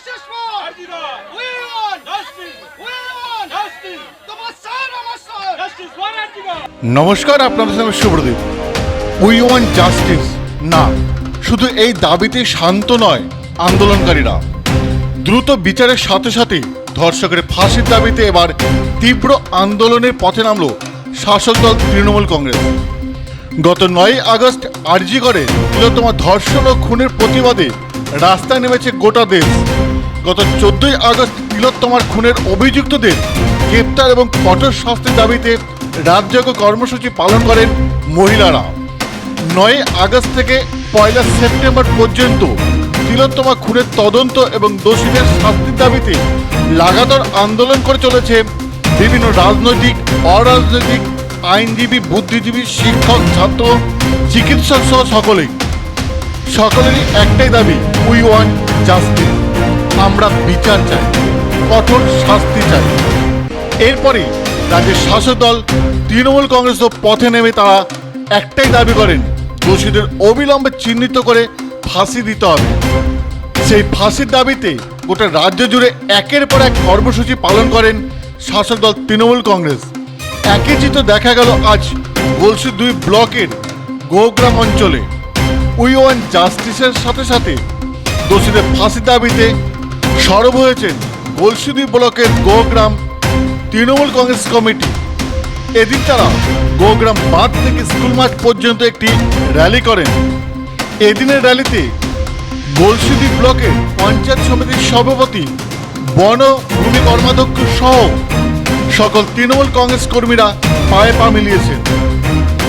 Justice for Arjigar. We want justice. We want justice. তোমার sir আমার sir justice for Arjigar. নমস্কার, আপনাদের সঙ্গে সুব্রদীপ। উই ওয়ান্ট জাস্টিস না, শুধু এই দাবিতে শান্ত নয় আন্দোলনকারীরা। দ্রুত বিচারের সাথে সাথে ধর্ষকের ফাঁসির দাবিতে এবার তীব্র আন্দোলনের পথে নামল শাসক দল তৃণমূল কংগ্রেস। গত 9 আগস্ট আরজিকরে তিলোত্তমা ধর্ষণ ও খুনের প্রতিবাদে রাস্তায় নেমেছে গোটা দেশ। গত 14 আগস্ট তিলোত্তমার খুনের অভিযুক্তদের গ্রেপ্তার এবং কঠোর শাস্তির দাবিতে রাজ্যব্যাপী কর্মসূচি পালন করেন মহিলারা। 9 আগস্ট থেকে 1 সেপ্টেম্বর পর্যন্ত তিলোত্তমা খুনের তদন্ত এবং দোষীদের শাস্তির দাবিতে লাগাতার আন্দোলন করে চলেছে বিভিন্ন রাজনৈতিক, অরাজনৈতিক, আইনজীবী, বুদ্ধিজীবী, শিক্ষক, ছাত্র, চিকিৎসক সহ সকলেরই একটাই দাবি, উই ওয়ান্ট জাস্টিস। আমরা বিচার চাই, কঠোর শাস্তি চাই। এরপরে রাজ্যের শাসক দল তৃণমূল কংগ্রেসও পথে নেমে তারা একটাই দাবি করেন, দোষীদের অবিলম্বে চিহ্নিত করে ফাঁসি দিতে হবে। সেই ফাঁসির দাবিতে গোটা রাজ্য জুড়ে একের পর এক কর্মসূচি পালন করেন শাসক দল তৃণমূল কংগ্রেস। একই চিত্র দেখা গেল আজ গলসি 2 ব্লকের গোগ্রাম অঞ্চলে। উই ওয়ান্ট জাস্টিসের সাথে সাথে দোষীদের ফাঁসির দাবিতে সরব হয়েছেন গলসি 2 ব্লকের গোগ্রাম তৃণমূল কংগ্রেস কমিটি। এদিন তারা গোগ্রাম বাঁধ থেকে স্কুল মাঠ পর্যন্ত একটি র্যালি করেন। এদিনের র্যালিতে গলসি 2 ব্লকের পঞ্চায়েত সমিতির সভাপতি, বন ভূমি কর্মাধ্যক্ষ সহ সকল তৃণমূল কংগ্রেস কর্মীরা পায়ে পা মিলিয়েছেন।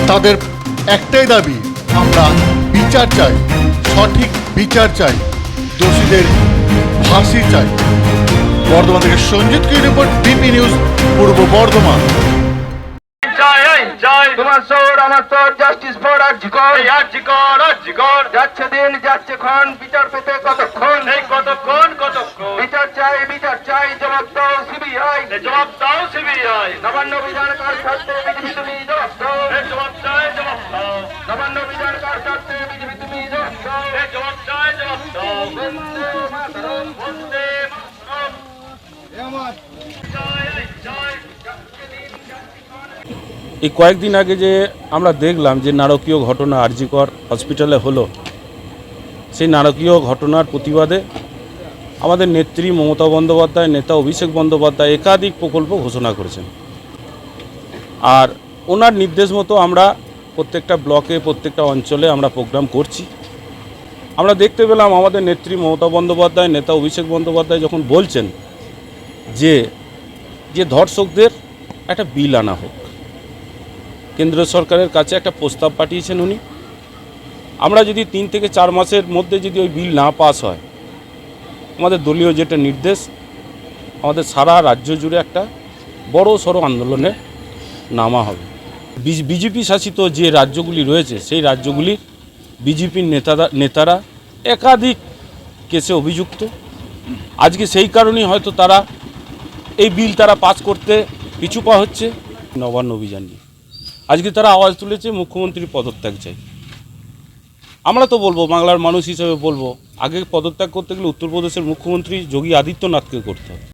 তাদের একটাই দাবি, আমরা বিচার চাই, সঠিক বিচার চাই, দোষীদের ফাঁসি চাই। বর্ধমান থেকে সঞ্জিত কি রিপোর্ট, বিপি নিউজ, পূর্ব বর্ধমান। তোমার সোর আমার সোর, জাস্টিস ফর আরজিকর। আরজিকর আরজিকর যাচ্ছে দিন যাচ্ছে ক্ষণ, বিচার পেতে কতক্ষণ, এই কতক্ষণ বিচার চাই, জবাব দাও সিবিআই, জবাব দাও সিবিআই। নবান্ন বিধান কার স্বার্থে বিজেপি তুমি জবাব দাও, জবাব চাই, জবাব দাও। নবান্ন বিধান কার স্বার্থে বিজেপি তুমি জবাব দাও। জবাব চাই, জবাব দাও। বন্দে মাতরম, বন্দে মাতরম। জয় জয়। এই কয়েকদিন আগে যে আমরা দেখলাম যে নারকীয় ঘটনা আরজিকর হসপিটালে হলো, সেই নারকীয় ঘটনার প্রতিবাদে আমাদের নেত্রী মমতা বন্দ্যোপাধ্যায়, নেতা অভিষেক বন্দ্যোপাধ্যায় একাধিক প্রকল্প ঘোষণা করেছেন। আর ওনার নির্দেশ মতো আমরা প্রত্যেকটা ব্লকে, প্রত্যেকটা অঞ্চলে আমরা প্রোগ্রাম করছি। আমরা দেখতে পেলাম আমাদের নেত্রী মমতা বন্দ্যোপাধ্যায়, নেতা অভিষেক বন্দ্যোপাধ্যায় যখন বলছেন যে ধর্ষকদের একটা বিল আনা হোক, কেন্দ্র সরকারের কাছে একটা প্রস্তাব পাঠিয়েছেন উনি। আমরা যদি 3 থেকে 4 মাসের মধ্যে যদি ওই বিল না পাস হয়, আমাদের দলীয় যেটা নির্দেশ, আমাদের সারা রাজ্য জুড়ে একটা বড় সড়ো আন্দোলনে নামা হবে। বিজেপি শাসিত যে রাজ্যগুলি রয়েছে, সেই রাজ্যগুলির বিজেপির নেতারা একাধিক কেসে অভিযুক্ত। আজকে সেই কারণেই হয়তো তারা এই বিল পাস করতে পিছু পা হচ্ছে। নবান্ন অভিযান নিয়ে আজকে তারা আওয়াজ তুলেছে, মুখ্যমন্ত্রীর পদত্যাগ চাই। আমরা তো বলবো, বাংলার মানুষ হিসেবে বলবো, আগে পদত্যাগ করতে গেলে উত্তরপ্রদেশের মুখ্যমন্ত্রী যোগী আদিত্যনাথকে করতে হবে।